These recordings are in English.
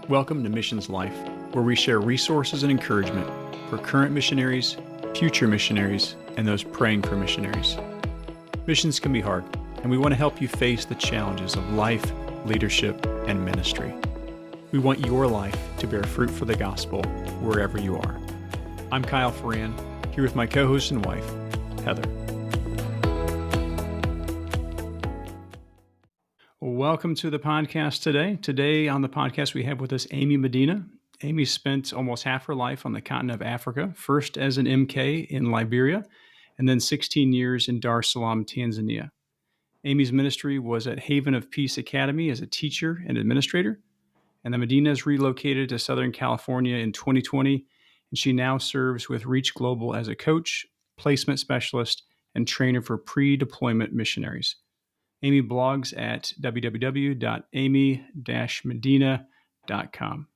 Welcome to Missions Life, where we share resources and encouragement for current missionaries, future missionaries, and those praying for missionaries. Missions can be hard, and we want to help you face the challenges of life, leadership, and ministry. We want your life to bear fruit for the gospel wherever you are. I'm Kyle Ferran, here with my co-host and wife, Heather. Welcome to the podcast today. Today on the podcast, we have with us Amy Medina. Amy spent almost half her life on the continent of Africa, first as an MK in Liberia, and then 16 years in Dar es Salaam, Tanzania. Amy's ministry was at Haven of Peace Academy as a teacher and administrator, and the Medinas relocated to Southern California in 2020, and she now serves with Reach Global as a coach, placement specialist, and trainer for pre-deployment missionaries. Amy blogs at www.amy-medina.com.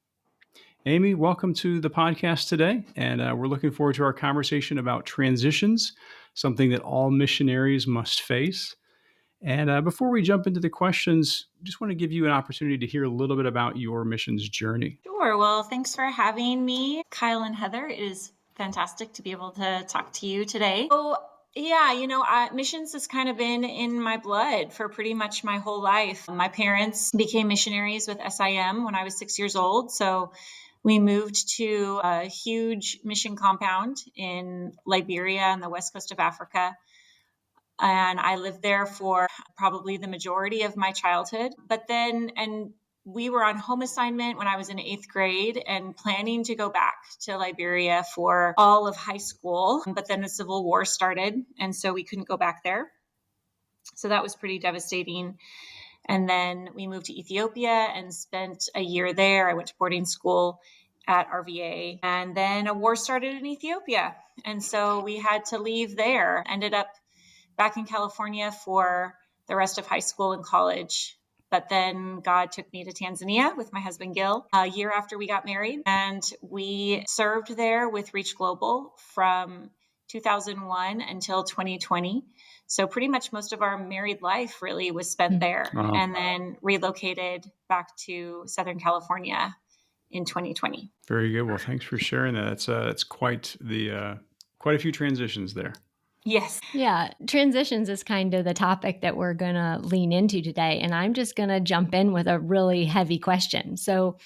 Amy, welcome to the podcast today, and we're looking forward to our conversation about transitions, something that all missionaries must face. And before we jump into the questions, I just want to give you an opportunity to hear a little bit about your missions journey. Sure. Well, thanks for having me, Kyle and Heather. It is fantastic to be able to talk to you today. Missions has kind of been in my blood for pretty much my whole life. My parents became missionaries with SIM when I was 6 years old. So we moved to a huge mission compound in Liberia on the west coast of Africa. And I lived there for probably the majority of my childhood. And we were on home assignment when I was in 8th grade and planning to go back to Liberia for all of high school. But then the Civil War started, and so we couldn't go back there. So that was pretty devastating. And then we moved to Ethiopia and spent a year there. I went to boarding school at RVA. And then a war started in Ethiopia. And so we had to leave there. Ended up back in California for the rest of high school and college. But then God took me to Tanzania with my husband, Gil, a year after we got married. And we served there with Reach Global from 2001 until 2020. So pretty much most of our married life really was spent there. Wow. And then relocated back to Southern California in 2020. Very good. Well, thanks for sharing that. It's quite a few transitions there. Yes. Yeah, transitions is kind of the topic that we're going to lean into today. And I'm just going to jump in with a really heavy question. So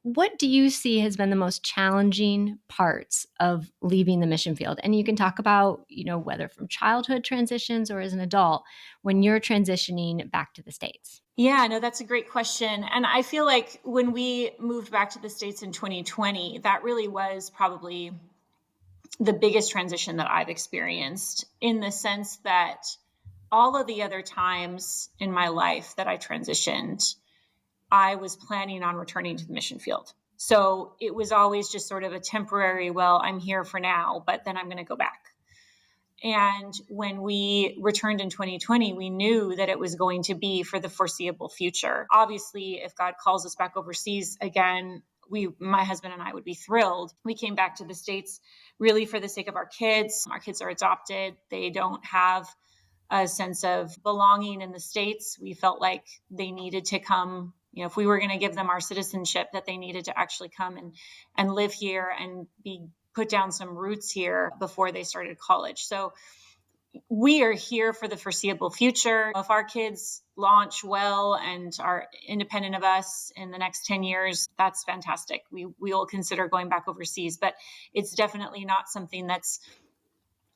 what do you see has been the most challenging parts of leaving the mission field? And you can talk about, whether from childhood transitions or as an adult when you're transitioning back to the States. Yeah, no, that's a great question. And I feel like when we moved back to the States in 2020, that really was probably the biggest transition that I've experienced, in the sense that all of the other times in my life that I transitioned, I was planning on returning to the mission field. So it was always just sort of a temporary, well, I'm here for now, but then I'm going to go back. And when we returned in 2020, we knew that it was going to be for the foreseeable future. Obviously, if God calls us back overseas again, my husband and I would be thrilled. We came back to the States really for the sake of our kids. Our kids are adopted. They don't have a sense of belonging in the States. We felt like they needed to come, if we were going to give them our citizenship, that they needed to actually come and live here and put down some roots here before they started college. So we are here for the foreseeable future. If our kids launch well and are independent of us in the next 10 years, that's fantastic. We will consider going back overseas, but it's definitely not something that's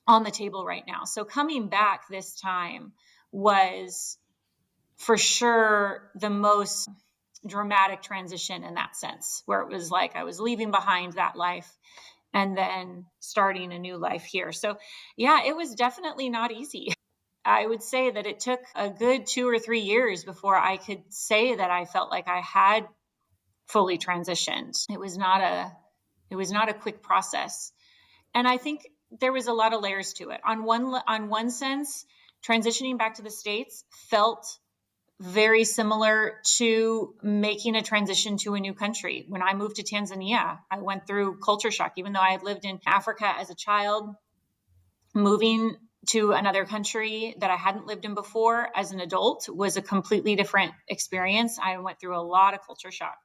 on the table right now. So coming back this time was for sure the most dramatic transition in that sense, where it was like I was leaving behind that life and then starting a new life here. So yeah, it was definitely not easy. I would say that it took a good 2 or 3 years before I could say that I felt like I had fully transitioned. It was not a quick process. And I think there was a lot of layers to it. On one sense, transitioning back to the States felt very similar to making a transition to a new country. When I moved to Tanzania, I went through culture shock. Even though I had lived in Africa as a child, moving to another country that I hadn't lived in before as an adult was a completely different experience. I went through a lot of culture shock.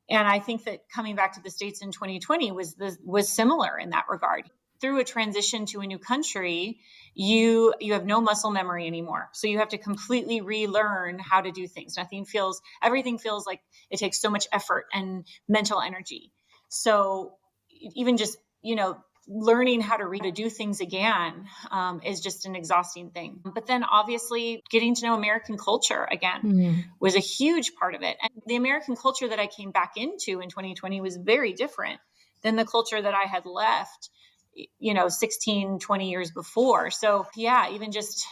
And I think that coming back to the States in 2020 was similar in that regard. Through a transition to a new country, you have no muscle memory anymore. So you have to completely relearn how to do things. Everything feels like it takes so much effort and mental energy. So even just, learning how to do things again is just an exhausting thing. But then obviously getting to know American culture again was a huge part of it. And the American culture that I came back into in 2020 was very different than the culture that I had left 16, 20 years before. So yeah, even just,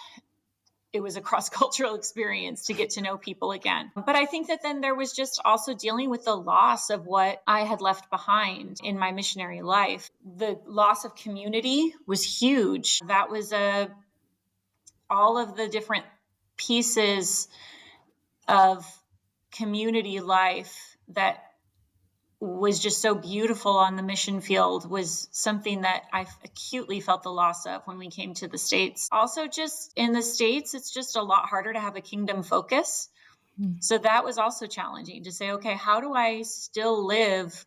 it was a cross-cultural experience to get to know people again. But I think that then there was just also dealing with the loss of what I had left behind in my missionary life. The loss of community was huge. That was all of the different pieces of community life that was just so beautiful on the mission field was something that I acutely felt the loss of when we came to the States. Also, just in the States, it's just a lot harder to have a kingdom focus. So that was also challenging to say, okay, how do I still live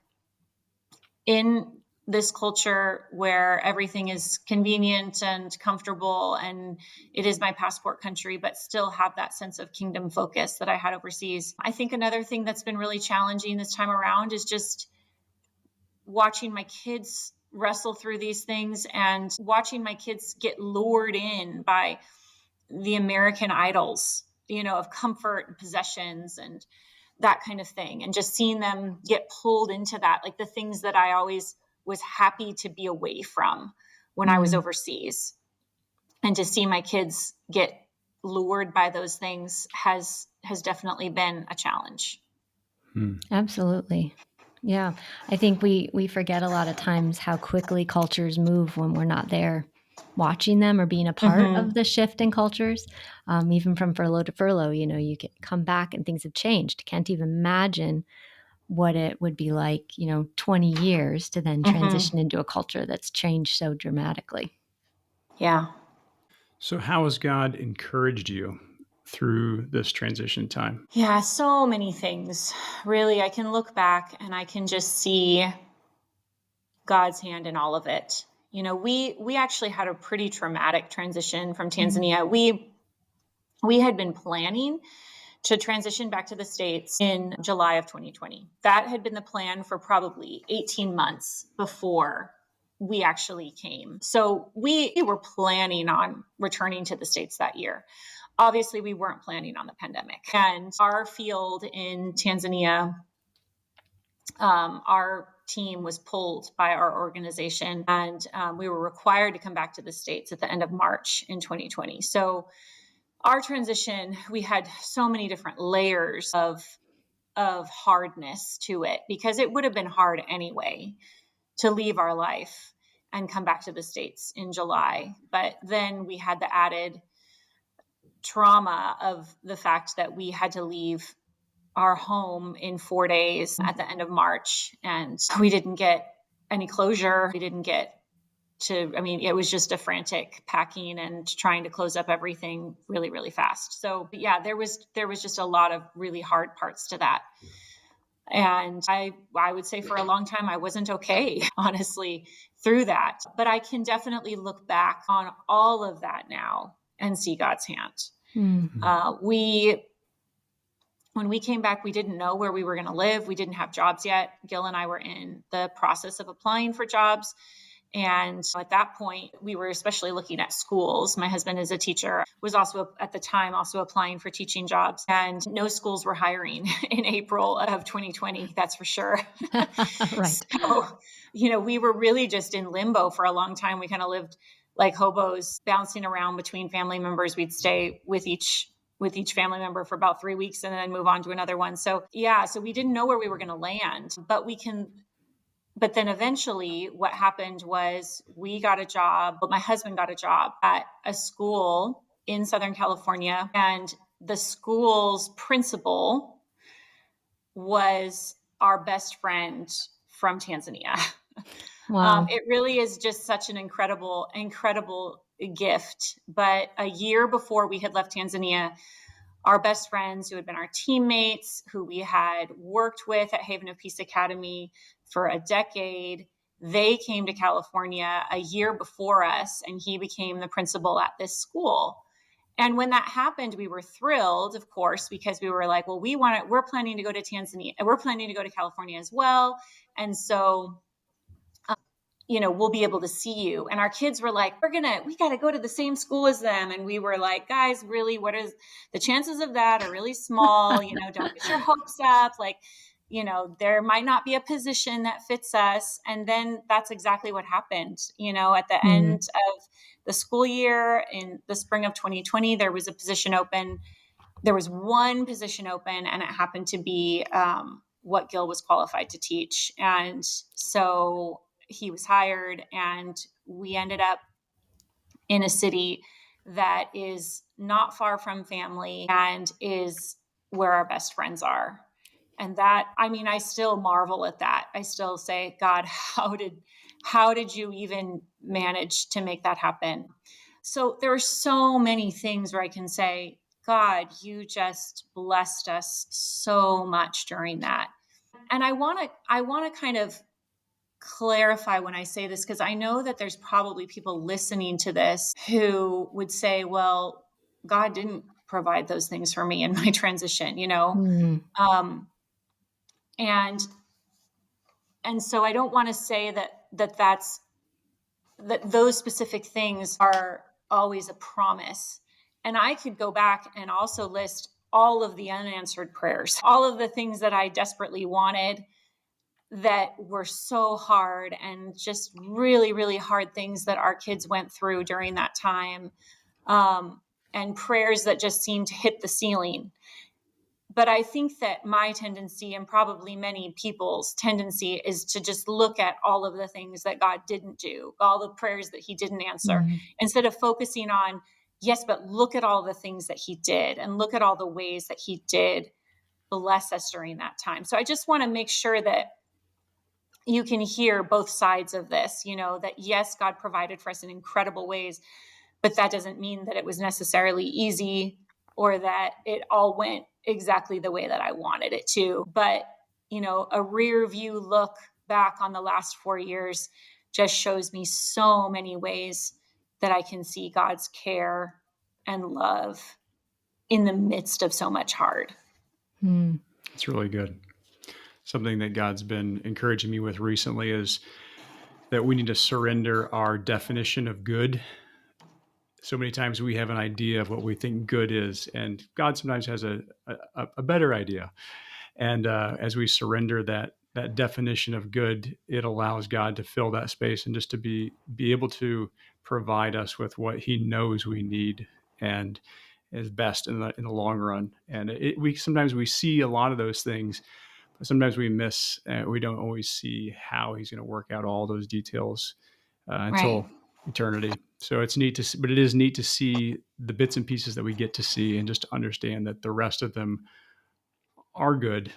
in this culture where everything is convenient and comfortable and it is my passport country, but still have that sense of kingdom focus that I had overseas. I think another thing that's been really challenging this time around is just watching my kids wrestle through these things and watching my kids get lured in by the American idols, of comfort and possessions and that kind of thing. And just seeing them get pulled into that, like the things that I always was happy to be away from when I was overseas. And to see my kids get lured by those things has definitely been a challenge. Absolutely. Yeah. I think we forget a lot of times how quickly cultures move when we're not there watching them or being a part of the shift in cultures. Even from furlough to furlough, you can come back and things have changed. Can't even imagine what it would be like, 20 years to then transition into a culture that's changed so dramatically. Yeah. So how has God encouraged you through this transition time? Yeah, so many things. Really, I can look back and I can just see God's hand in all of it. We actually had a pretty traumatic transition from Tanzania. We had been planning to transition back to the States in July of 2020. That had been the plan for probably 18 months before we actually came. So we were planning on returning to the States that year. Obviously, we weren't planning on the pandemic. And our field in Tanzania, our team was pulled by our organization, and we were required to come back to the States at the end of March in 2020. So our transition, we had so many different layers of hardness to it, because it would have been hard anyway to leave our life and come back to the States in July. But then we had the added trauma of the fact that we had to leave our home in 4 days at the end of March, and we didn't get any closure. We didn't get it was just a frantic packing and trying to close up everything really, really fast. So yeah, there was just a lot of really hard parts to that. And I would say for a long time, I wasn't okay, honestly, through that. But I can definitely look back on all of that now and see God's hand. When we came back, we didn't know where we were going to live. We didn't have jobs yet. Gil and I were in the process of applying for jobs. And at that point, we were especially looking at schools. My husband is a teacher, was also at the time also applying for teaching jobs, and no schools were hiring in April of 2020. That's for sure. Right. So, we were really just in limbo for a long time. We kind of lived like hobos, bouncing around between family members. We'd stay with each family member for about 3 weeks and then move on to another one. So yeah, so we didn't know where we were going to land, but then eventually what happened was we got a job, but my husband got a job at a school in Southern California, and the school's principal was our best friend from Tanzania. Wow. It really is just such an incredible gift. But a year before we had left Tanzania, our best friends who had been our teammates, who we had worked with at Haven of Peace Academy for a decade. They came to California a year before us, and he became the principal at this school. And when that happened, we were thrilled, of course, because we were like, well, we're planning to go to Tanzania, and we're planning to go to California as well. And so we'll be able to see you. And our kids were like, we got to go to the same school as them. And we were like, guys, really, what is the chances of that are really small, don't get your hopes up. Like, there might not be a position that fits us. And then that's exactly what happened. At the end of the school year in the spring of 2020, there was a position open. There was one position open, and it happened to be what Gil was qualified to teach. And so he was hired, and we ended up in a city that is not far from family and is where our best friends are. And that, I still marvel at that. I still say, God, how did you even manage to make that happen? So there are so many things where I can say, God, you just blessed us so much during that. And I want to kind of clarify when I say this, because I know that there's probably people listening to this who would say, well, God didn't provide those things for me in my transition, and so I don't want to say that those specific things are always a promise. And I could go back and also list all of the unanswered prayers, all of the things that I desperately wanted that were so hard, and just really, really hard things that our kids went through during that time, and prayers that just seemed to hit the ceiling. But I think that my tendency, and probably many people's tendency, is to just look at all of the things that God didn't do, all the prayers that he didn't answer, instead of focusing on, yes, but look at all the things that he did, and look at all the ways that he did bless us during that time. So I just want to make sure that you can hear both sides of this, that yes, God provided for us in incredible ways, but that doesn't mean that it was necessarily easy or that it all went exactly the way that I wanted it to. But, a rear view look back on the last 4 years just shows me so many ways that I can see God's care and love in the midst of so much hard. It's really good. Something that God's been encouraging me with recently is that we need to surrender our definition of good. So many times we have an idea of what we think good is, and God sometimes has a better idea. And as we surrender that definition of good, it allows God to fill that space and just to be able to provide us with what He knows we need and is best in the long run. And we sometimes we see a lot of those things, but sometimes we miss. We don't always see how He's going to work out all those details until eternity. So it's neat but it is neat to see the bits and pieces that we get to see, and just to understand that the rest of them are good,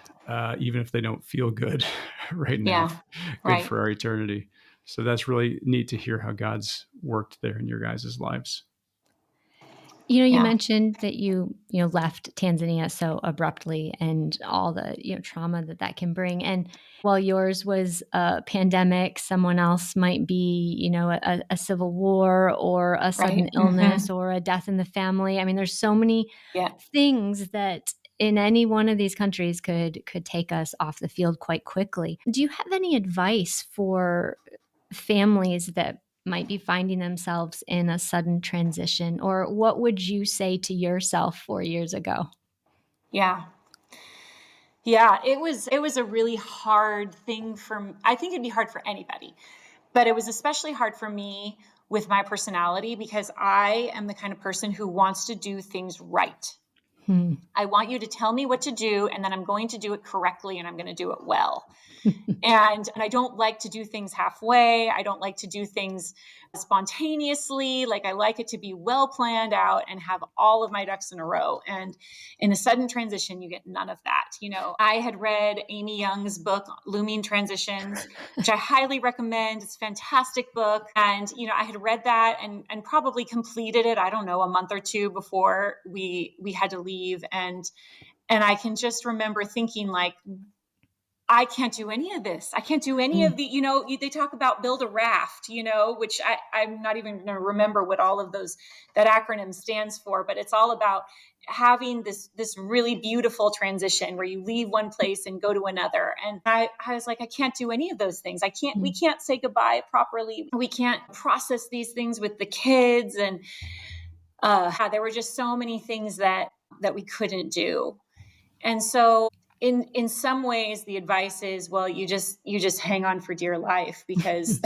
even if they don't feel good right now. Good for our eternity. So that's really neat to hear how God's worked there in your guys' lives. You mentioned that you left Tanzania so abruptly, and all the trauma that can bring. And while yours was a pandemic, someone else might be a civil war, or a sudden illness, or a death in the family. I mean, there's so many things that in any one of these countries could take us off the field quite quickly. Do you have any advice for families that might be finding themselves in a sudden transition? Or what would you say to yourself 4 years ago? Yeah, it was a really hard thing I think it'd be hard for anybody, but it was especially hard for me with my personality, because I am the kind of person who wants to do things right. I want you to tell me what to do, and then I'm going to do it correctly, and I'm going to do it well. And I don't like to do things halfway. I don't like to do things spontaneously. Like, I like it to be well planned out and have all of my ducks in a row. And in a sudden transition, you get none of that. I had read Amy Young's book, Looming Transitions, which I highly recommend. It's a fantastic book. And, I had read that and probably completed it, I don't know, a month or two before we had to leave. And I can just remember thinking, like, I can't do any of this. I can't do any of the, they talk about build a raft, which I'm not even going to remember what all of that acronym stands for, but it's all about having this really beautiful transition where you leave one place and go to another. And I was like, I can't do any of those things. We can't say goodbye properly. We can't process these things with the kids. And there were just so many things that we couldn't do. And so in some ways, the advice is, well, you just hang on for dear life, because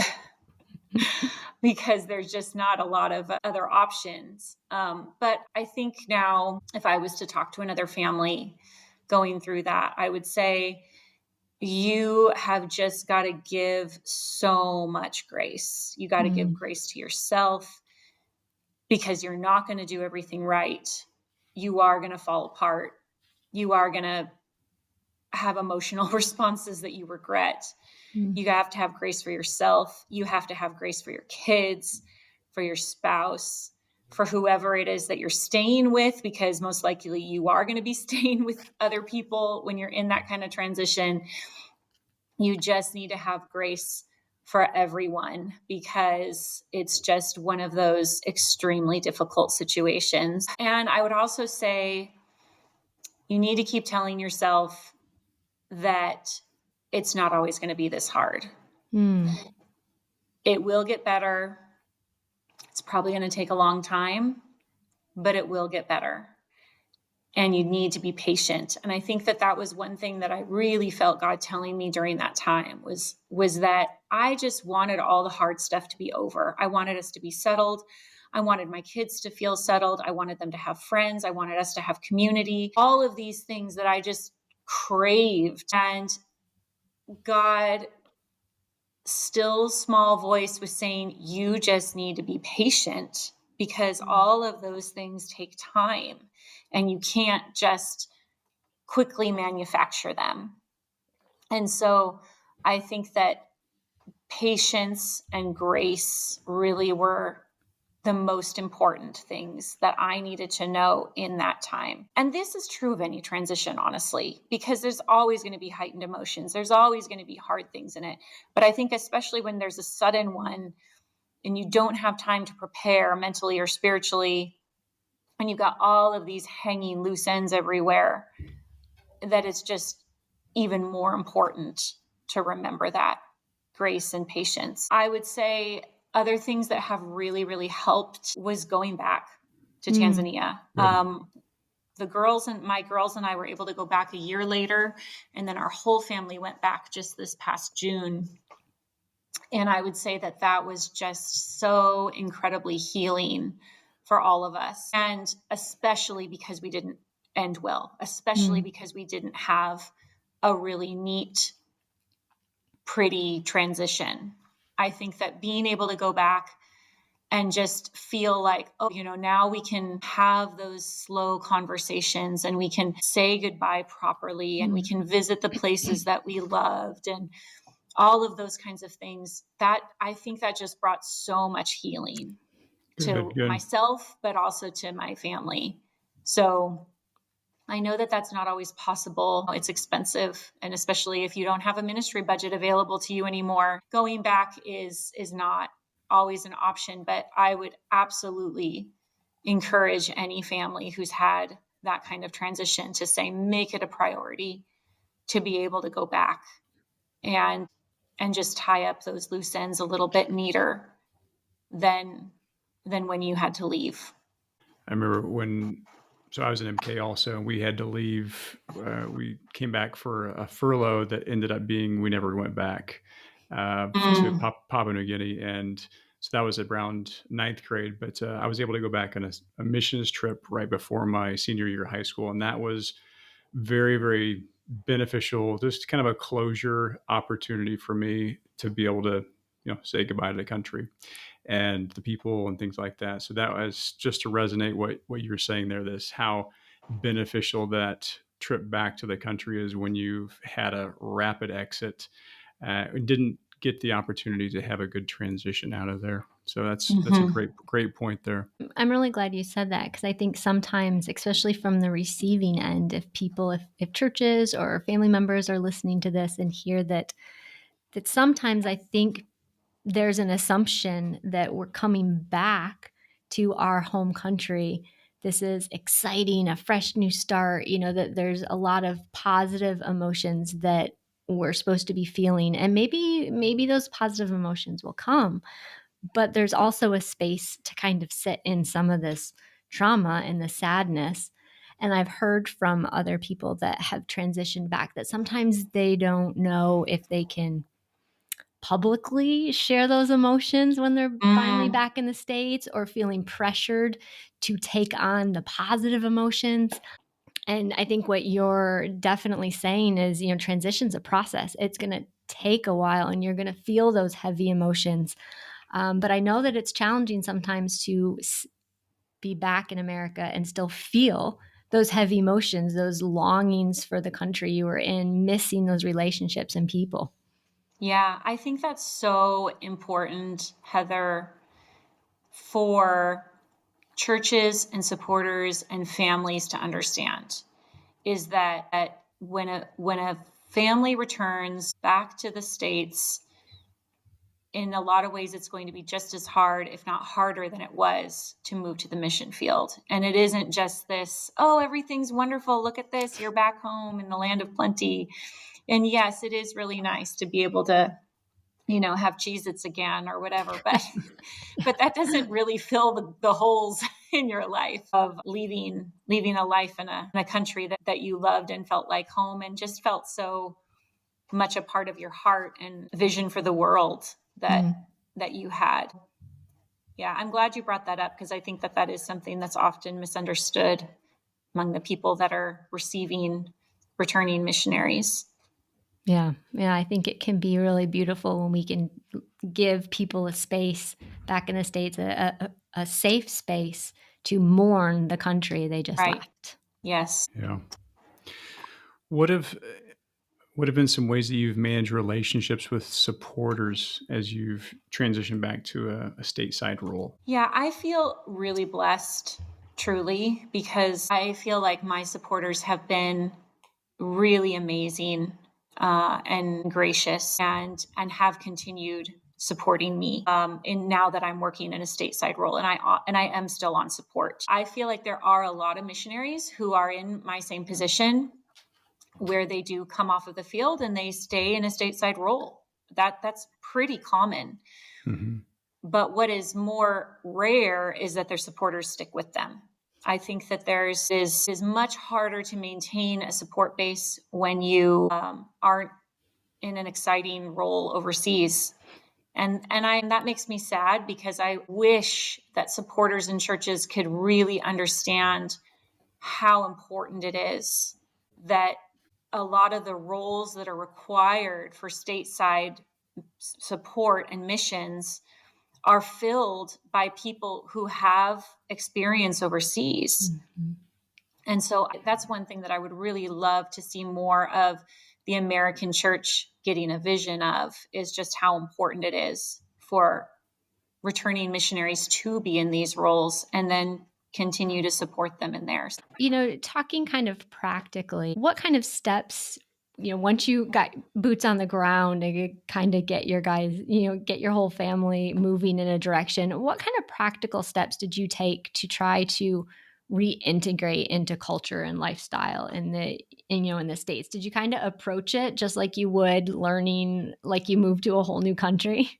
there's just not a lot of other options. But I think now, if I was to talk to another family going through that, I would say you have just got to give so much grace. You got to give grace to yourself, because you're not going to do everything right. You are going to fall apart. You are going to have emotional responses that you regret. You have to have grace for yourself. You have to have grace for your kids, for your spouse, for whoever it is that you're staying with, because most likely you are going to be staying with other people when you're in that kind of transition. You just need to have grace for everyone, because it's just one of those extremely difficult situations. And I would also say you need to keep telling yourself that it's not always going to be this hard. It will get better. It's probably going to take a long time, but it will get better. And you need to be patient. And I think that was one thing that I really felt God telling me during that time was that I just wanted all the hard stuff to be over. I wanted us to be settled. I wanted my kids to feel settled. I wanted them to have friends. I wanted us to have community. All of these things that I just craved. And God, still small voice, was saying, you just need to be patient, because all of those things take time and you can't just quickly manufacture them. And so I think that patience and grace really were the most important things that I needed to know in that time. And this is true of any transition, honestly, because there's always going to be heightened emotions. There's always going to be hard things in it. But I think especially when there's a sudden one and you don't have time to prepare mentally or spiritually, and you've got all of these hanging loose ends everywhere, that it's just even more important to remember that grace and patience. I would say other things that have really, really helped was going back to Tanzania. My girls and I were able to go back a year later, and then our whole family went back just this past June. And I would say that was just so incredibly healing for all of us. And especially because we didn't end well, especially because we didn't have a really neat, pretty transition. I think that being able to go back and just feel like, oh, now we can have those slow conversations and we can say goodbye properly and we can visit the places that we loved and all of those kinds of things, that I think that just brought so much healing to myself, but also to my family. So I know that that's not always possible. It's expensive. And especially if you don't have a ministry budget available to you anymore, going back is not always an option. But I would absolutely encourage any family who's had that kind of transition to say, make it a priority to be able to go back and just tie up those loose ends a little bit neater than when you had to leave. I remember so I was an MK also, and we had to leave. We came back for a furlough that ended up being, we never went back to Papua New Guinea. And so that was around ninth grade, but I was able to go back on a missions trip right before my senior year of high school. And that was very, very beneficial, just kind of a closure opportunity for me to be able to, say goodbye to the country and the people and things like that. So that was just to resonate what you were saying there, this how beneficial that trip back to the country is when you've had a rapid exit, didn't get the opportunity to have a good transition out of there. So that's a great point there. I'm really glad you said that, because I think sometimes, especially from the receiving end, if churches or family members are listening to this and hear that sometimes I think there's an assumption that we're coming back to our home country. This is exciting, a fresh new start, that there's a lot of positive emotions that we're supposed to be feeling. And maybe those positive emotions will come, but there's also a space to kind of sit in some of this trauma and the sadness. And I've heard from other people that have transitioned back that sometimes they don't know if they can publicly share those emotions when they're finally back in the States, or feeling pressured to take on the positive emotions. And I think what you're definitely saying is, transition's a process. It's going to take a while and you're going to feel those heavy emotions. But I know that it's challenging sometimes to be back in America and still feel those heavy emotions, those longings for the country you were in, missing those relationships and people. Yeah, I think that's so important, Heather, for churches and supporters and families to understand, is that when a family returns back to the States, in a lot of ways, it's going to be just as hard, if not harder, than it was to move to the mission field. And it isn't just this, oh, everything's wonderful. Look at this. You're back home in the land of plenty. And yes, it is really nice to be able to, have Cheez-Its again or whatever. But that doesn't really fill the holes in your life of leaving a life in a country that you loved and felt like home, and just felt so much a part of your heart and vision for the world that you had. Yeah, I'm glad you brought that up, because I think that is something that's often misunderstood among the people that are receiving returning missionaries. Yeah, I think it can be really beautiful when we can give people a space back in the States, a safe space to mourn the country they just left. Yes. Yeah. What have been some ways that you've managed relationships with supporters as you've transitioned back to a stateside role? Yeah, I feel really blessed, truly, because I feel like my supporters have been really amazing and gracious, and have continued supporting me in now that I'm working in a stateside role, and I am still on support. I feel like there are a lot of missionaries who are in my same position, where they do come off of the field and they stay in a stateside role. That's pretty common. Mm-hmm. But what is more rare is that their supporters stick with them. I think that is much harder to maintain a support base when you aren't in an exciting role overseas. And that makes me sad, because I wish that supporters in churches could really understand how important it is that a lot of the roles that are required for stateside support and missions are filled by people who have experience overseas. Mm-hmm. And so that's one thing that I would really love to see more of the American church getting a vision of, is just how important it is for returning missionaries to be in these roles, and then continue to support them in theirs. Talking kind of practically, what kind of steps, once you got boots on the ground and kind of get your guys, get your whole family moving in a direction, what kind of practical steps did you take to try to reintegrate into culture and lifestyle in the States? Did you kind of approach it just like you would learning, like you moved to a whole new country?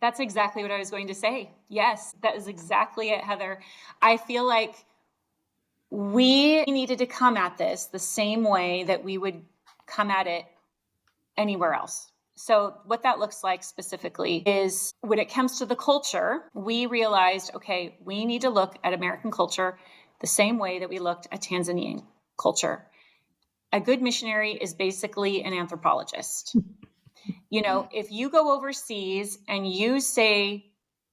That's exactly what I was going to say. Yes, that is exactly it, Heather. I feel like we needed to come at this the same way that we would come at it anywhere else. So what that looks like specifically is, when it comes to the culture, we realized, okay, we need to look at American culture the same way that we looked at Tanzanian culture. A good missionary is basically an anthropologist. If you go overseas and you say,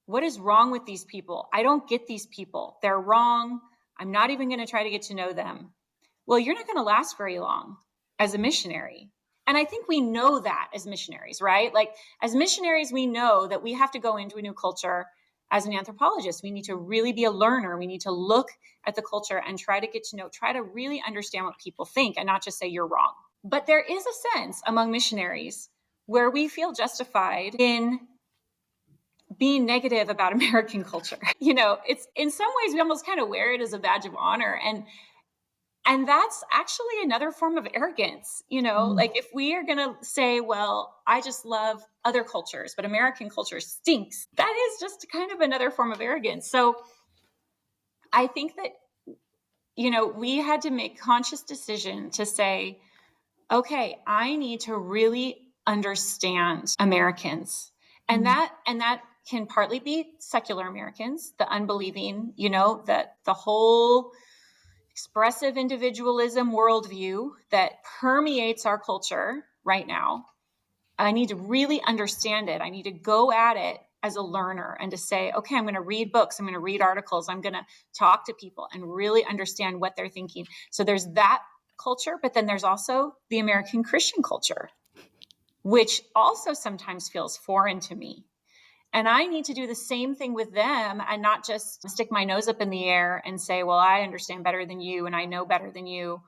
what is wrong with these people? I don't get these people. They're wrong. I'm not even going to try to get to know them. Well, you're not going to last very long as a missionary. And I think we know that as missionaries, right? Like as missionaries, we know that we have to go into a new culture as an anthropologist. We need to really be a learner. We need to look at the culture and try to really understand what people think and not just say you're wrong. But there is a sense among missionaries where we feel justified in being negative about American culture. It's in some ways we almost kind of wear it as a badge of honor. And that's actually another form of arrogance, like if we are going to say, well, I just love other cultures, but American culture stinks, that is just kind of another form of arrogance. So I think that, we had to make conscious decision to say, okay, I need to really understand Americans. And that can partly be secular Americans, the unbelieving, that the whole expressive individualism worldview that permeates our culture right now. I need to really understand it. I need to go at it as a learner and to say, okay, I'm going to read books. I'm going to read articles. I'm going to talk to people and really understand what they're thinking. So there's that culture, but then there's also the American Christian culture, which also sometimes feels foreign to me. And I need to do the same thing with them and not just stick my nose up in the air and say, well, I understand better than you and I know better than you,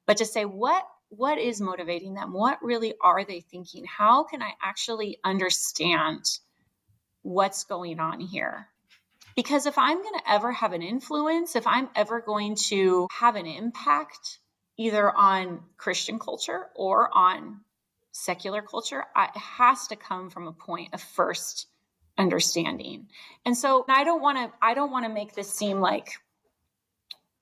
but to say, what is motivating them? What really are they thinking? How can I actually understand what's going on here? Because if I'm going to ever have an influence, if I'm ever going to have an impact either on Christian culture or on secular culture, it has to come from a point of first understanding. And so I don't want to make this seem like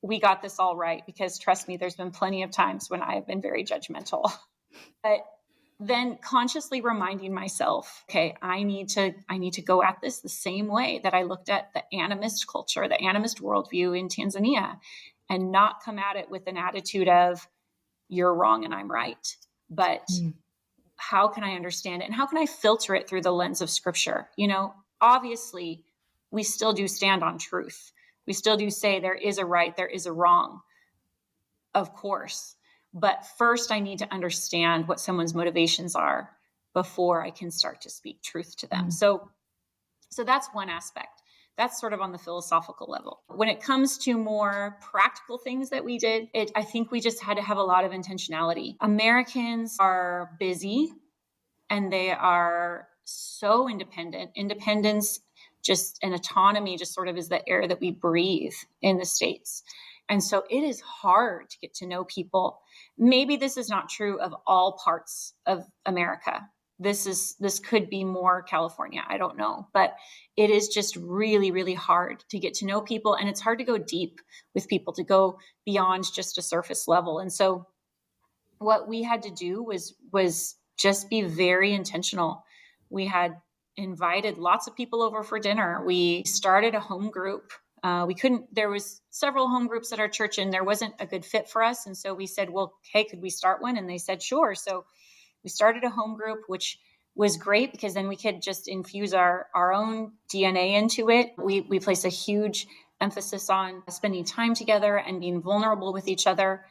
we got this all right, because trust me, there's been plenty of times when I've been very judgmental. But then consciously reminding myself, okay, I need to go at this the same way that I looked at the animist culture, the animist worldview in Tanzania, and not come at it with an attitude of you're wrong and I'm right. But how can I understand it? And how can I filter it through the lens of scripture? Obviously we still do stand on truth. We still do say there is a right, there is a wrong, of course. But first I need to understand what someone's motivations are before I can start to speak truth to them. So that's one aspect. That's sort of on the philosophical level. When it comes to more practical things that we did, I think we just had to have a lot of intentionality. Americans are busy and they are so independent. Independence just and autonomy just sort of is the air that we breathe in the States. And so it is hard to get to know people. Maybe this is not true of all parts of America. This could be more California. I don't know, but it is just really, really hard to get to know people. And it's hard to go deep with people, to go beyond just a surface level. And so what we had to do was just be very intentional. We had invited lots of people over for dinner. We started a home group. There was several home groups at our church and there wasn't a good fit for us. And so we said, well, hey, could we start one? And they said, sure. So we started a home group, which was great because then we could just infuse our own DNA into it. We place a huge emphasis on spending time together and being vulnerable with each other.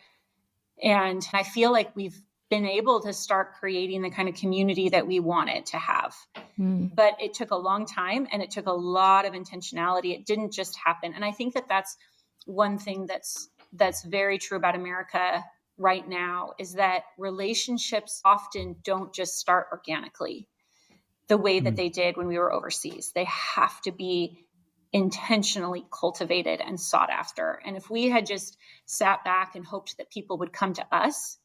And I feel like we've been able to start creating the kind of community that we wanted to have. But it took a long time and it took a lot of intentionality. It didn't just happen. And I think that that's one thing that's very true about America right now, is that relationships often don't just start organically the way that they did when we were overseas. They have to be intentionally cultivated and sought after. And if we had just sat back and hoped that people would come to us,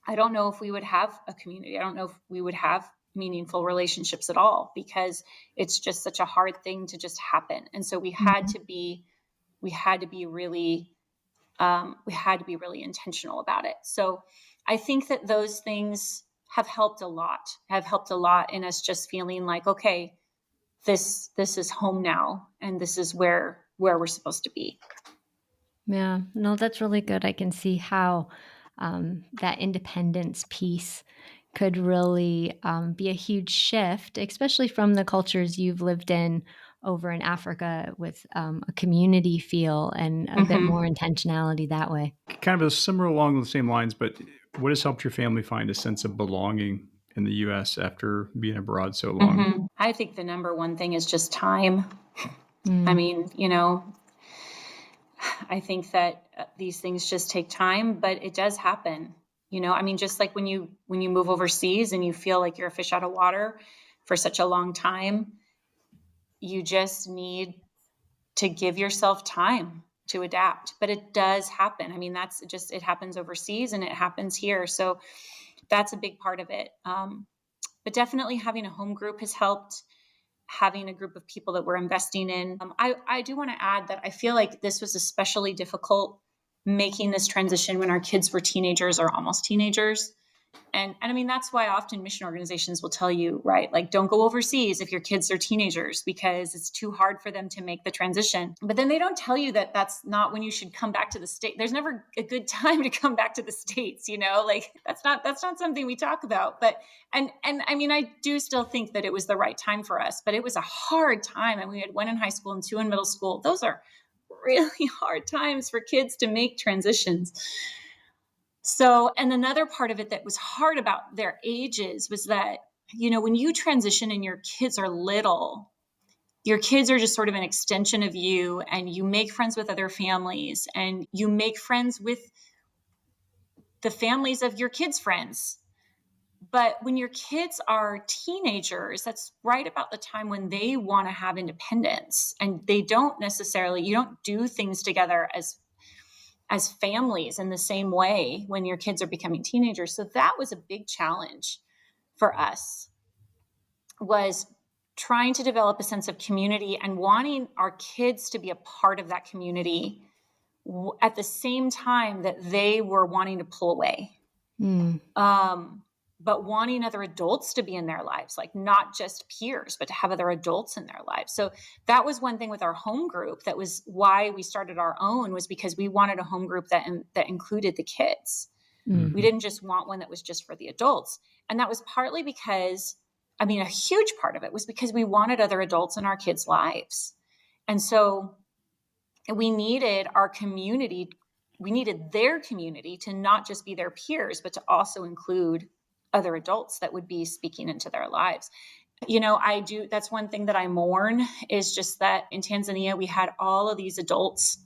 I don't know if we would have a community. I don't know if we would have meaningful relationships at all, because it's just such a hard thing to just happen. And so we had to be really intentional about it. So I think that those things have helped a lot in us just feeling like, okay, this is home now, and this is where we're supposed to be. Yeah, no, that's really good. I can see how that independence piece could really be a huge shift, especially from the cultures you've lived in over in Africa with a community feel and a bit more intentionality that way. Kind of a similar along the same lines, but what has helped your family find a sense of belonging in the U.S. after being abroad so long? I think the number one thing is just time. I Mm. mean, I think that these things just take time, but it does happen. I mean, just like when you move overseas and you feel like you're a fish out of water for such a long time, you just need to give yourself time to adapt. But it does happen. I mean, that's just it happens overseas and it happens here. So that's a big part of it. But definitely having a home group has helped. Having a group of people that we're investing in. I do want to add that I feel like this was especially difficult making this transition when our kids were teenagers or almost teenagers. And I mean, that's why often mission organizations will tell you, right, like don't go overseas if your kids are teenagers because it's too hard for them to make the transition. But then they don't tell you that that's not when you should come back to the state. There's never a good time to come back to the States, like that's not something we talk about. But and I mean, I do still think that it was the right time for us, but it was a hard time. And we had one in high school and two in middle school. Those are really hard times for kids to make transitions. So, and another part of it that was hard about their ages was that, when you transition and your kids are little, your kids are just sort of an extension of you, and you make friends with other families and you make friends with the families of your kids' friends. But when your kids are teenagers, that's right about the time when they want to have independence, and you don't do things together as families in the same way when your kids are becoming teenagers. So that was a big challenge for us, was trying to develop a sense of community and wanting our kids to be a part of that community at the same time that they were wanting to pull away. But wanting other adults to be in their lives, like not just peers, but to have other adults in their lives. So that was one thing with our home group. That was why we started our own, was because we wanted a home group that included the kids. We didn't just want one that was just for the adults. And that was partly because, a huge part of it was because we wanted other adults in our kids' lives. And so we needed our community, we needed their community to not just be their peers, but to also include other adults that would be speaking into their lives. That's one thing that I mourn, is just that in Tanzania, we had all of these adults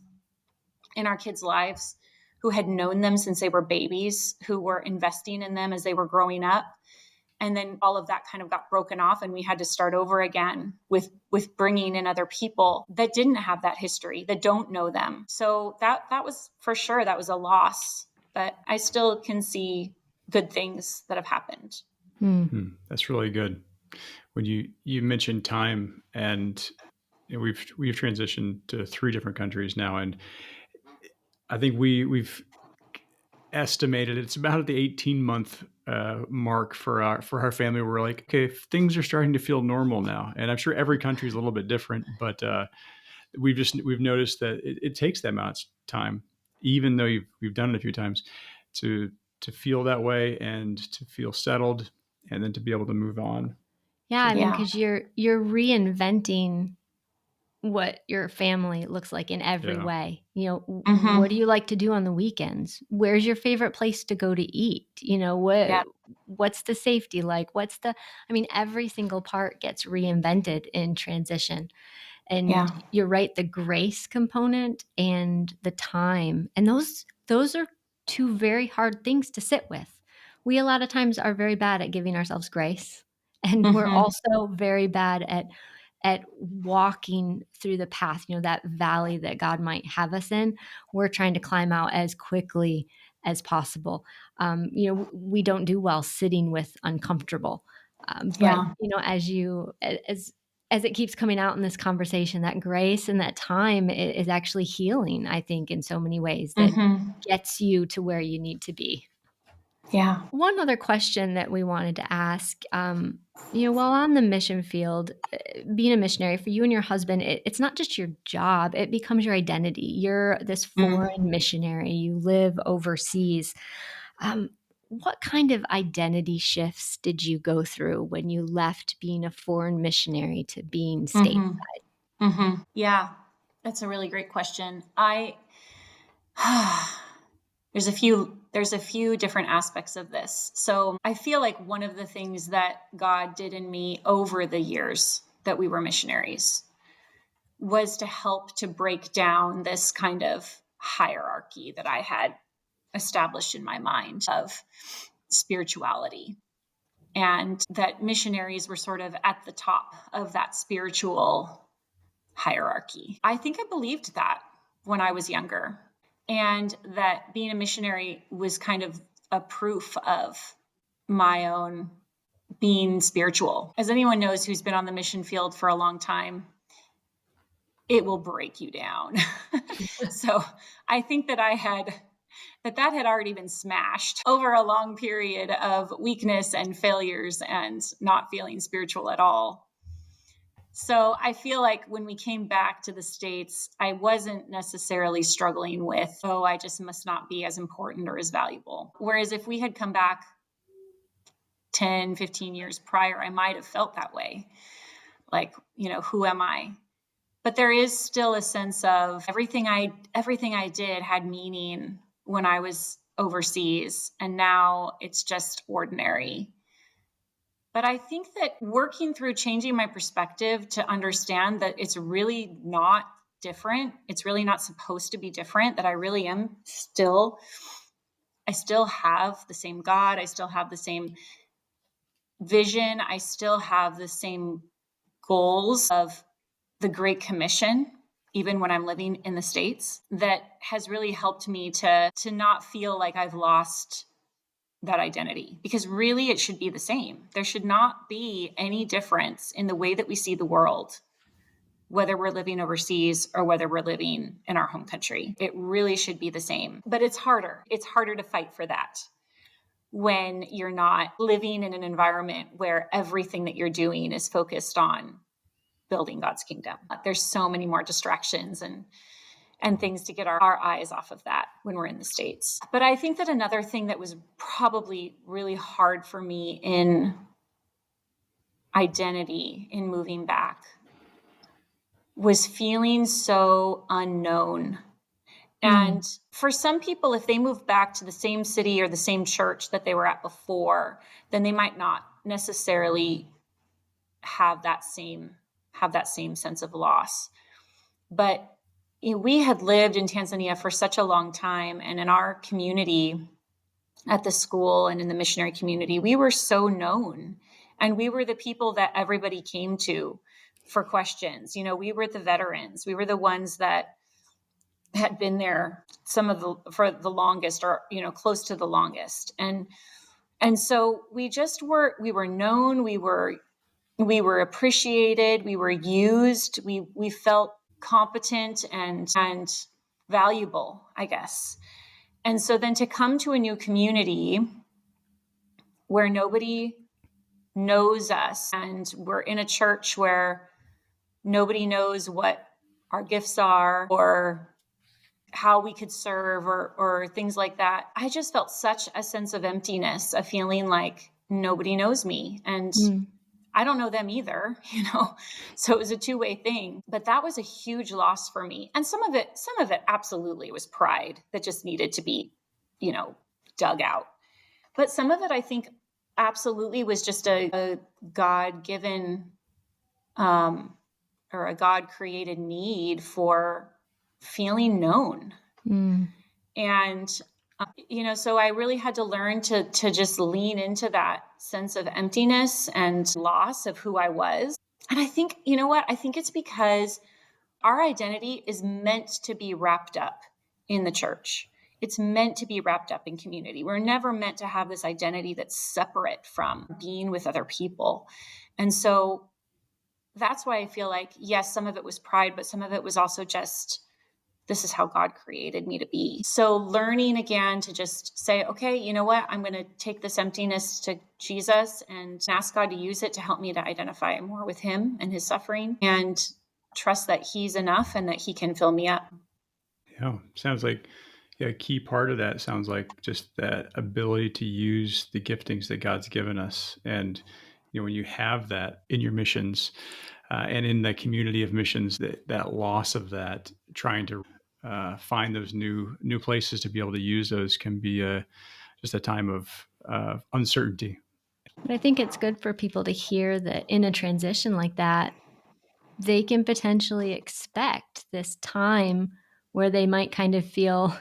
in our kids' lives who had known them since they were babies, who were investing in them as they were growing up. And then all of that kind of got broken off, and we had to start over again with bringing in other people that didn't have that history, that don't know them. So that was, for sure, that was a loss, but I still can see good things that have happened. That's really good. When you mentioned time, and we've transitioned to 3 different countries now, and I think we've estimated it's about at the 18-month mark for our family. We're like, okay, things are starting to feel normal now, and I'm sure every country is a little bit different, but we've noticed that it takes that amount of time, even though we've done it a few times, to feel that way and to feel settled, and then to be able to move on. Yeah, Yeah. because you're reinventing what your family looks like in every way. What do you like to do on the weekends? Where's your favorite place to go to eat? What's the safety like? Every single part gets reinvented in transition. And you're right, the grace component and the time, and those are 2 very hard things to sit with. We a lot of times are very bad at giving ourselves grace, and we're also very bad at walking through the path, that valley that God might have us in. We're trying to climb out as quickly as possible. We don't do well sitting with uncomfortable. But as it keeps coming out in this conversation, that grace and that time is actually healing, I think, in so many ways, that gets you to where you need to be. Yeah. One other question that we wanted to ask, while on the mission field, being a missionary for you and your husband, it's not just your job, it becomes your identity. You're this foreign missionary, you live overseas. What kind of identity shifts did you go through when you left being a foreign missionary to being stateside? Yeah, that's a really great question. There's a few different aspects of this. So I feel like one of the things that God did in me over the years that we were missionaries was to help to break down this kind of hierarchy that I had established in my mind of spirituality, and that missionaries were sort of at the top of that spiritual hierarchy. I think I believed that when I was younger, and that being a missionary was kind of a proof of my own being spiritual. As anyone knows who's been on the mission field for a long time, it will break you down. So I think that that had already been smashed over a long period of weakness and failures and not feeling spiritual at all. So I feel like when we came back to the States, I wasn't necessarily struggling with, oh, I just must not be as important or as valuable. Whereas if we had come back 10, 15 years prior, I might have felt that way. Like, who am I? But there is still a sense of everything I did had meaning when I was overseas, and now it's just ordinary. But I think that working through changing my perspective to understand that it's really not different, it's really not supposed to be different, that I really am I still have the same God, I still have the same vision, I still have the same goals of the Great Commission, even when I'm living in the States, that has really helped me to not feel like I've lost that identity, because really it should be the same. There should not be any difference in the way that we see the world, whether we're living overseas or whether we're living in our home country. It really should be the same. But it's harder. It's harder to fight for that when you're not living in an environment where everything that you're doing is focused on building God's kingdom. There's so many more distractions and things to get our eyes off of that when we're in the States. But I think that another thing that was probably really hard for me in identity in moving back was feeling so unknown. And for some people, if they move back to the same city or the same church that they were at before, then they might not necessarily have that same sense of loss. But we had lived in Tanzania for such a long time, and in our community at the school and in the missionary community, we were so known, and we were the people that everybody came to for questions. We were the veterans. We were the ones that had been there for the longest, or close to the longest. And so we were known, we were appreciated, we were used, we felt competent and valuable, I guess. And so then to come to a new community where nobody knows us, and we're in a church where nobody knows what our gifts are or how we could serve or things like that, I just felt such a sense of emptiness, a feeling like nobody knows me. And I don't know them either, so it was a two-way thing. But that was a huge loss for me. And some of it absolutely was pride that just needed to be, dug out. But some of it, I think, absolutely was just a God-given or a God-created need for feeling known. And so I really had to learn to just lean into that sense of emptiness and loss of who I was. And I think, I think it's because our identity is meant to be wrapped up in the church. It's meant to be wrapped up in community. We're never meant to have this identity that's separate from being with other people. And so that's why I feel like, yes, some of it was pride, but some of it was also just, this is how God created me to be. So learning again to just say, okay, you know what? I'm going to take this emptiness to Jesus and ask God to use it to help me to identify more with him and his suffering, and trust that he's enough and that he can fill me up. Yeah, sounds like Yeah, a key part of that sounds like just that ability to use the giftings that God's given us. And, when you have that in your missions and in the community of missions, that loss of that, trying to find those new places to be able to use those can be just a time of uncertainty. But I think it's good for people to hear that in a transition like that, they can potentially expect this time where they might kind of feel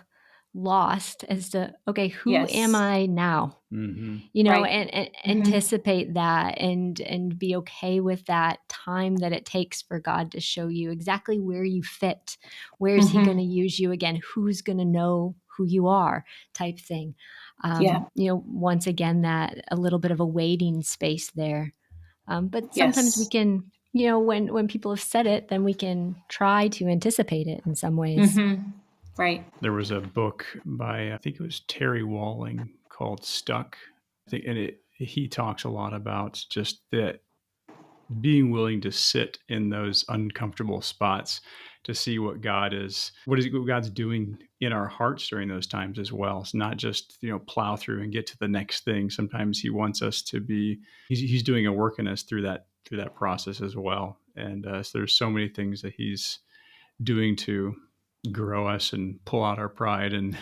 lost as to, okay, who am Yes. I now? Hmm. Right. And Mm-hmm. anticipate that and be okay with that time that it takes for God to show you exactly where you fit. Where's He going to use you again? Who's going to know who you are? Type thing. Yeah. Once again, that a little bit of a waiting space there. But sometimes we Yes. can, when people have said it, then we can try to anticipate it in some ways. Mm-hmm. Right. There was a book by, I think it was Terry Walling, called Stuck. And he talks a lot about just that, being willing to sit in those uncomfortable spots to see what God's doing in our hearts during those times as well. It's not just, plow through and get to the next thing. Sometimes he wants us to be, he's doing a work in us through that process as well. And so there's so many things that he's doing to grow us and pull out our pride, and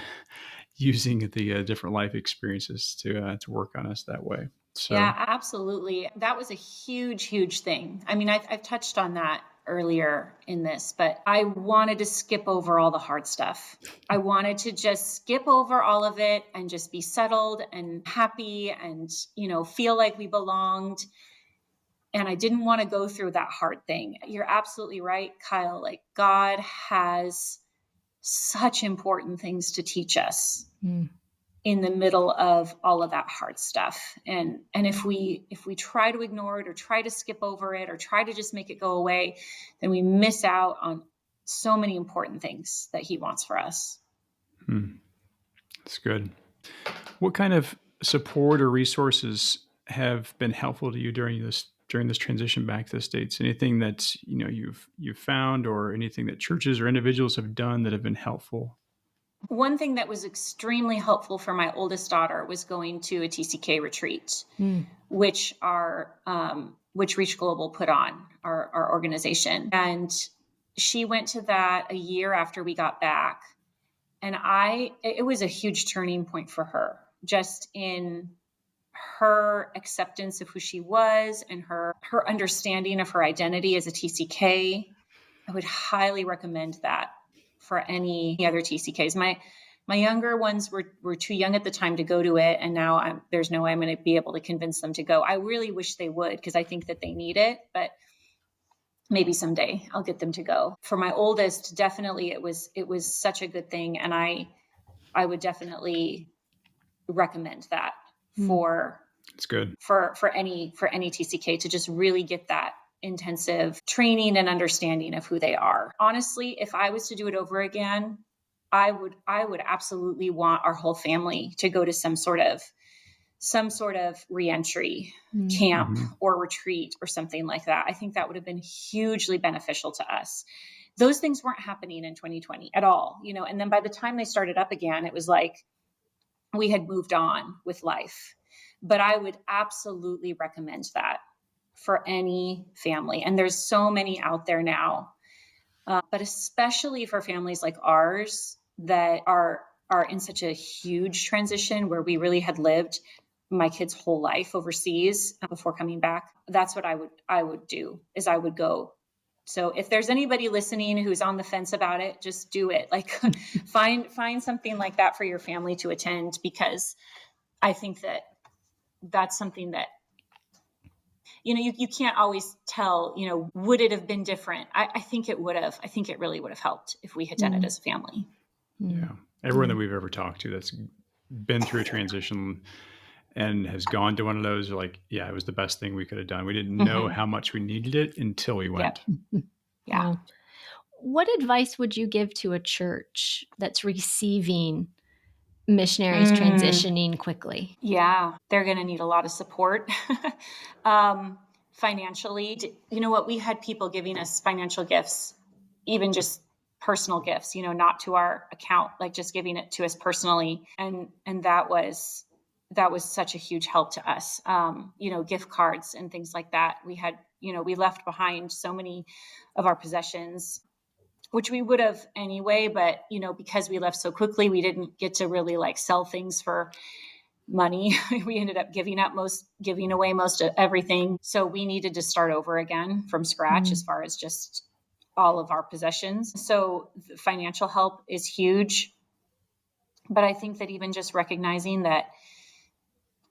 using the different life experiences to work on us that way. So Yeah, absolutely. That was a huge, huge thing. I mean, I've touched on that earlier in this, but I wanted to skip over all the hard stuff. I wanted to just skip over all of it and just be settled and happy and, feel like we belonged. And I didn't want to go through that hard thing. You're absolutely right, Kyle. Like, God has such important things to teach us in the middle of all of that hard stuff. And if we try to ignore it or try to skip over it or try to just make it go away, then we miss out on so many important things that He wants for us. that's good. What kind of support or resources have been helpful to you during this transition back to the States? Anything that you've found, or anything that churches or individuals have done that have been helpful? One thing that was extremely helpful for my oldest daughter was going to a TCK retreat, which Reach Global put on, our organization. And she went to that a year after we got back. And it was a huge turning point for her, just in her acceptance of who she was and her understanding of her identity as a TCK. I would highly recommend that for any other TCKs. My younger ones were too young at the time to go to it, and now there's no way I'm going to be able to convince them to go. I really wish they would, because I think that they need it, but maybe someday I'll get them to go. For my oldest, definitely it was such a good thing, and I would definitely recommend that for It's good. for any TCK, to just really get that intensive training and understanding of who they are. Honestly, if I was to do it over again, I would absolutely want our whole family to go to some sort of reentry camp or retreat or something like that. I think that would have been hugely beneficial to us. Those things weren't happening in 2020 at all, and then by the time they started up again, it was like we had moved on with life. But I would absolutely recommend that for any family. And there's so many out there now, but especially for families like ours that are in such a huge transition, where we really had lived my kid's whole life overseas before coming back. That's what I would do, is I would go. So if there's anybody listening who's on the fence about it, just do it. Like find something like that for your family to attend, because I think that that's something that, you can't always tell, would it have been different? I think it would have. I think it really would have helped if we had done it as a family. Yeah. Everyone that we've ever talked to that's been through a transition and has gone to one of those are like, yeah, it was the best thing we could have done. We didn't know how much we needed it until we went. Yeah. What advice would you give to a church that's receiving missionaries transitioning quickly? Yeah, they're going to need a lot of support financially. You know what? We had people giving us financial gifts even just personal gifts, not to our account, like just giving it to us personally. And that was such a huge help to us. Gift cards and things like that. We had, we left behind so many of our possessions, which we would have anyway, but because we left so quickly, we didn't get to really like sell things for money. We ended up giving away most of everything. So we needed to start over again from scratch as far as just all of our possessions. So the financial help is huge. But I think that even just recognizing that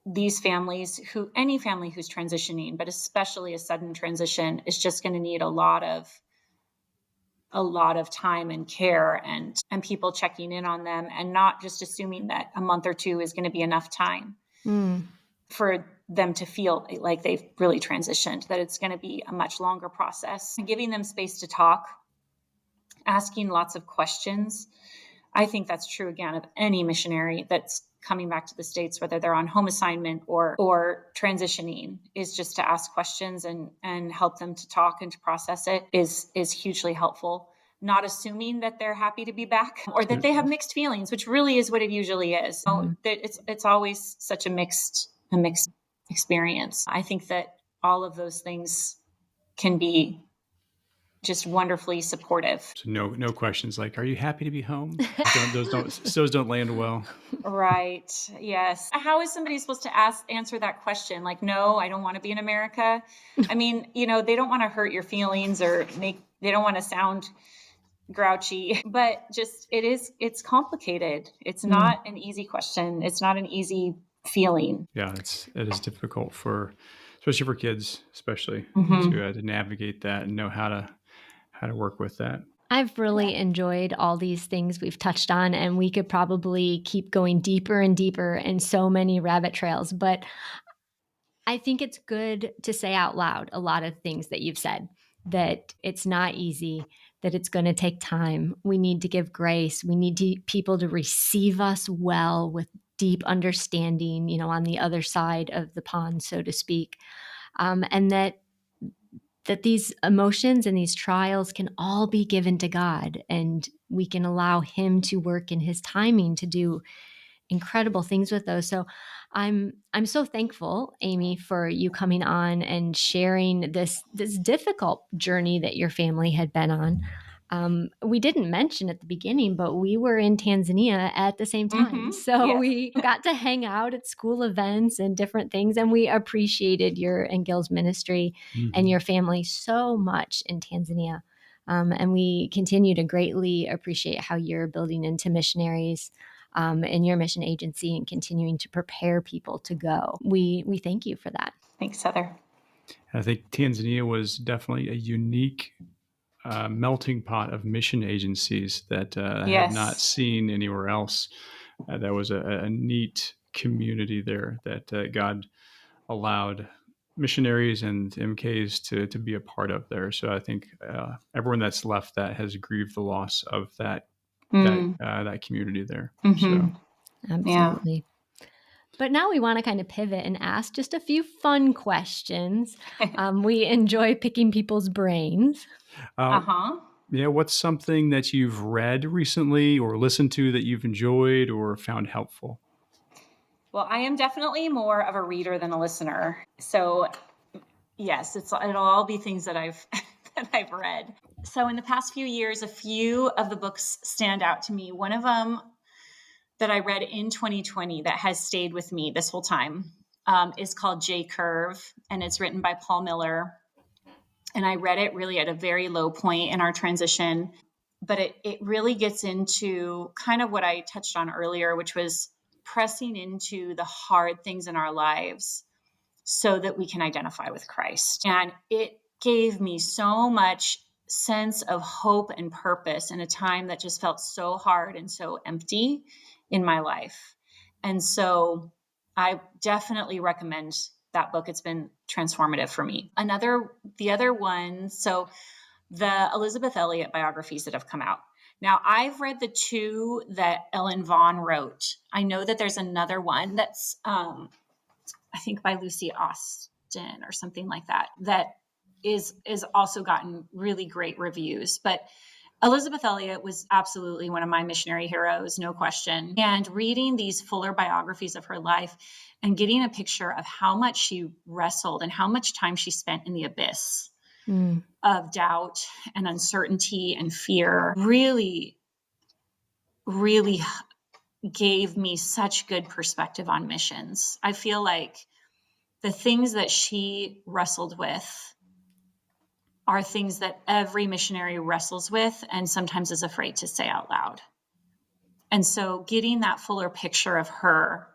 these families, any family who's transitioning, but especially a sudden transition, is just going to need a lot of time and care and people checking in on them, and not just assuming that a month or two is going to be enough time for them to feel like they've really transitioned, that it's going to be a much longer process. And giving them space to talk, asking lots of questions. I think that's true, again, of any missionary that's coming back to the States, whether they're on home assignment or transitioning, is just to ask questions and help them to talk and to process it is hugely helpful. Not assuming that they're happy to be back or that they have mixed feelings, which really is what it usually is. So it's always such a mixed experience. I think that all of those things can be just wonderfully supportive. So no questions like, "Are you happy to be home?" Those don't land well. Right. Yes. How is somebody supposed to answer that question? Like, no, I don't want to be in America. I mean, they don't want to hurt your feelings or they don't want to sound grouchy, but just it's complicated. It's not an easy question. It's not an easy feeling. Yeah, it is difficult especially for kids, especially to navigate that and know how to work with that. I've really enjoyed all these things we've touched on, and we could probably keep going deeper and deeper in so many rabbit trails. But I think it's good to say out loud a lot of things that you've said, that it's not easy, that it's going to take time. We need to give grace. We need people to receive us well with deep understanding, on the other side of the pond, so to speak. And that these emotions and these trials can all be given to God, and we can allow Him to work in His timing to do incredible things with those. So I'm so thankful, Amy, for you coming on and sharing this difficult journey that your family had been on. We didn't mention at the beginning, but we were in Tanzania at the same time. So Yes. we got to hang out at school events and different things. And we appreciated your and Gil's ministry and your family so much in Tanzania. And we continue to greatly appreciate how you're building into missionaries in your mission agency and continuing to prepare people to go. We thank you for that. Thanks, Heather. I think Tanzania was definitely a unique melting pot of mission agencies that I have not seen anywhere else. That was a neat community there that God allowed missionaries and MKs to be a part of there. So I think everyone that's left that has grieved the loss of that community there. So Absolutely. But now we want to kind of pivot and ask just a few fun questions. We enjoy picking people's brains. Yeah, what's something that you've read recently or listened to that you've enjoyed or found helpful? Well, I am definitely more of a reader than a listener. So yes, it'll all be things that I've read. So in the past few years, a few of the books stand out to me. One of them that I read in 2020 that has stayed with me this whole time is called J Curve, and it's written by Paul Miller. And I read it really at a very low point in our transition, but it really gets into kind of what I touched on earlier, which was pressing into the hard things in our lives so that we can identify with Christ. And it gave me so much sense of hope and purpose in a time that just felt so hard and so empty in my life. And so I definitely recommend that book. It's been transformative for me. The other one, so the Elizabeth Elliot biographies that have come out. Now, I've read the two that Ellen Vaughn wrote. I know that there's another one that's, I think by Lucy Austin or something like that, that is also gotten really great reviews. But Elizabeth Elliot was absolutely one of my missionary heroes, no question. And reading these fuller biographies of her life and getting a picture of how much she wrestled and how much time she spent in the abyss of doubt and uncertainty and fear really, really gave me such good perspective on missions. I feel like the things that she wrestled with are things that every missionary wrestles with and sometimes is afraid to say out loud. And so getting that fuller picture of her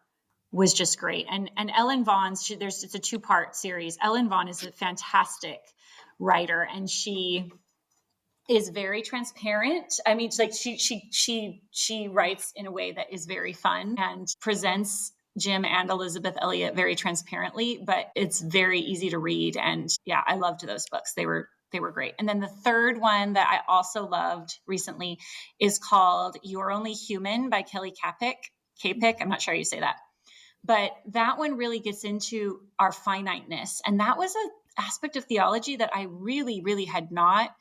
was just great. And Ellen Vaughn's, it's a 2-part series. Ellen Vaughn is a fantastic writer, and she is very transparent. I mean, like she writes in a way that is very fun and presents Jim and Elizabeth Elliot very transparently, but it's very easy to read. And yeah, I loved those books. They were great. And then the third one that I also loved recently is called You're Only Human by Kelly Kapic. I'm not sure how you say that, but that one really gets into our finiteness. And that was an aspect of theology that I really, really had not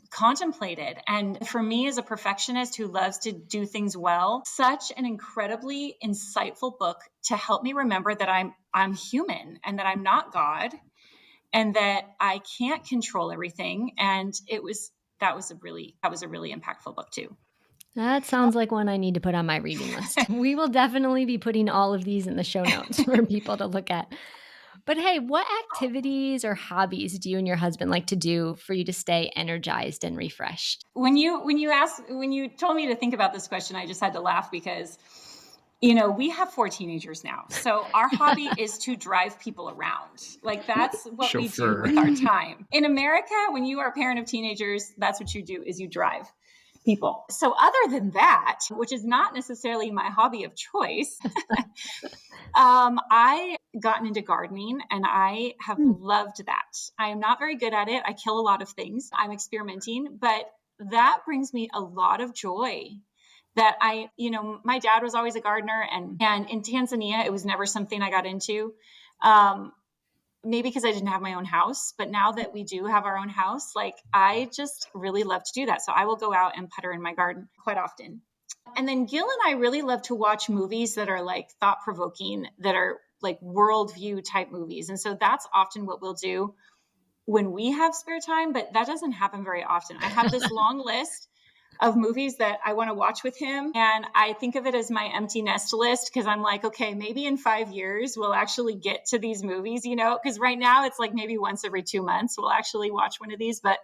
contemplated. And for me, as a perfectionist who loves to do things well, such an incredibly insightful book to help me remember that I'm human and that I'm not God and that I can't control everything. And that was a really impactful book too. That sounds like one I need to put on my reading list. We will definitely be putting all of these in the show notes for people to look at. But hey, what activities or hobbies do you and your husband like to do for you to stay energized and refreshed? When you told me to think about this question, I just had to laugh because, you know, we have 4 teenagers now. So our hobby is to drive people around. Like that's what we do with our time. In America, when you are a parent of teenagers, that's what you do is you drive people. So other than that, which is not necessarily my hobby of choice, I gotten into gardening and I have loved that. I am not very good at it. I kill a lot of things. I'm experimenting, but that brings me a lot of joy that my dad was always a gardener and in Tanzania, it was never something I got into. Maybe because I didn't have my own house, but now that we do have our own house, like I just really love to do that. So I will go out and putter in my garden quite often. And then Gil and I really love to watch movies that are like thought-provoking, that are like worldview type movies. And so that's often what we'll do when we have spare time, but that doesn't happen very often. I have this long list of movies that I want to watch with him. And I think of it as my empty nest list because I'm like, okay, maybe in 5 years we'll actually get to these movies, you know, because right now it's like maybe once every 2 months we'll actually watch one of these. But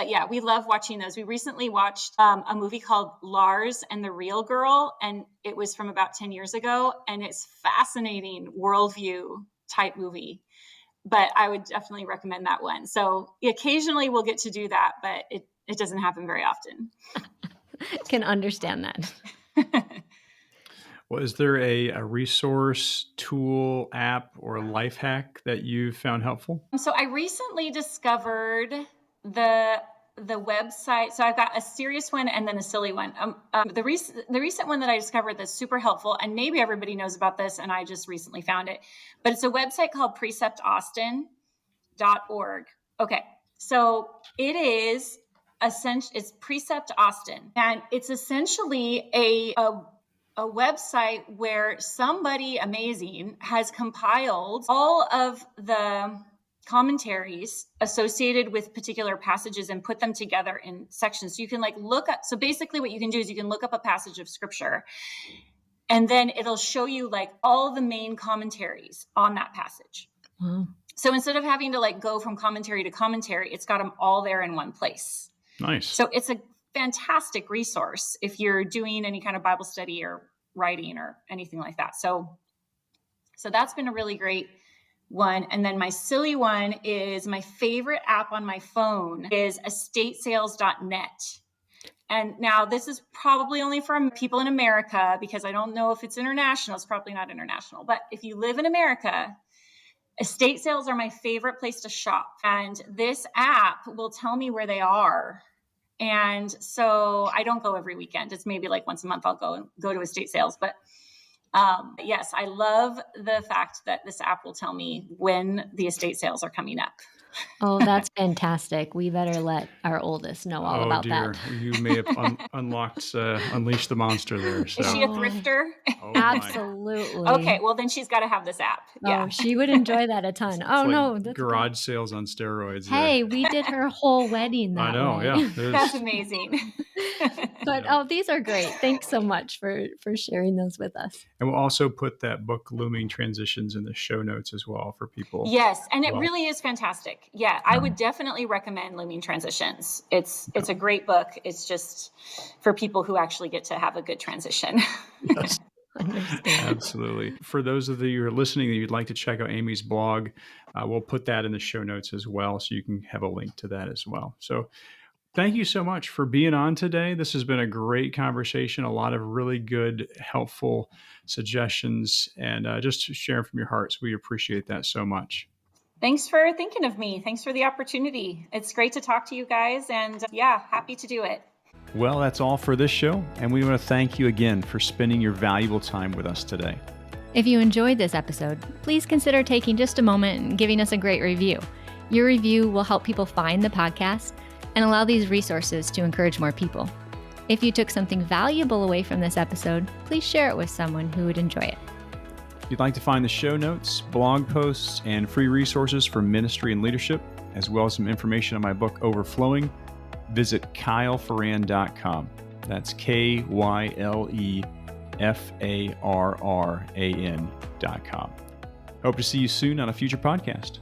yeah, we love watching those. We recently watched a movie called Lars and the Real Girl, and it was from about 10 years ago. And it's fascinating worldview type movie. But I would definitely recommend that one. So occasionally we'll get to do that, but it doesn't happen very often. Can understand that. Well, is there a resource, tool, app, or life hack that you found helpful? So I recently discovered the website. So I've got a serious one and then a silly one. The recent one that I discovered that's super helpful, and maybe everybody knows about this, and I just recently found it, but it's a website called preceptaustin.org. Okay, so it is it's Precept Austin, and it's essentially a website where somebody amazing has compiled all of the commentaries associated with particular passages and put them together in sections. So you can like look up. So basically what you can do is you can look up a passage of scripture and then it'll show you like all the main commentaries on that passage. Wow. So instead of having to like go from commentary to commentary, it's got them all there in one place. Nice. So it's a fantastic resource if you're doing any kind of Bible study or writing or anything like that. So that's been a really great one. And then my silly one is my favorite app on my phone is estatesales.net. And now this is probably only for people in America because I don't know if it's international. It's probably not international. But if you live in America, estate sales are my favorite place to shop. And this app will tell me where they are. And so I don't go every weekend. It's maybe like once a month I'll go to estate sales. But yes, I love the fact that this app will tell me when the estate sales are coming up. Oh, that's fantastic. We better let our oldest know all Oh about that. dear, you may have unleashed the monster there. Is So, she a Oh, thrifter? oh my, Okay, absolutely. well then she's got to have this app. Oh, Yeah. she would enjoy that a ton. it's Oh, like no, that's a bad. garage sales on steroids there. Hey, we did her whole wedding I that know, way. yeah. That's There's, amazing. But yeah. oh, these are great. Thanks so much for sharing those with us. And we'll also put that book, Looming Transitions, in the show notes as well for people. Yes, and it Well, really is fantastic. Yeah, I would definitely recommend Looming Transitions. It's a great book. It's just for people who actually get to have a good transition. yes. Understand. Absolutely. For those of you who are listening and you'd like to check out Amy's blog, we'll put that in the show notes as well, so you can have a link to that as well. So thank you so much for being on today. This has been a great conversation, a lot of really good, helpful suggestions, and just sharing from your hearts. We appreciate that so much. Thanks for thinking of me. Thanks for the opportunity. It's great to talk to you guys, and yeah, happy to do it. Well, that's all for this show, and we want to thank you again for spending your valuable time with us today. If you enjoyed this episode, please consider taking just a moment and giving us a great review. Your review will help people find the podcast and allow these resources to encourage more people. If you took something valuable away from this episode, please share it with someone who would enjoy it. If you'd like to find the show notes, blog posts, and free resources for ministry and leadership, as well as some information on my book, Overflowing, visit kylefarran.com. That's KYLEFARRAN.com. Hope to see you soon on a future podcast.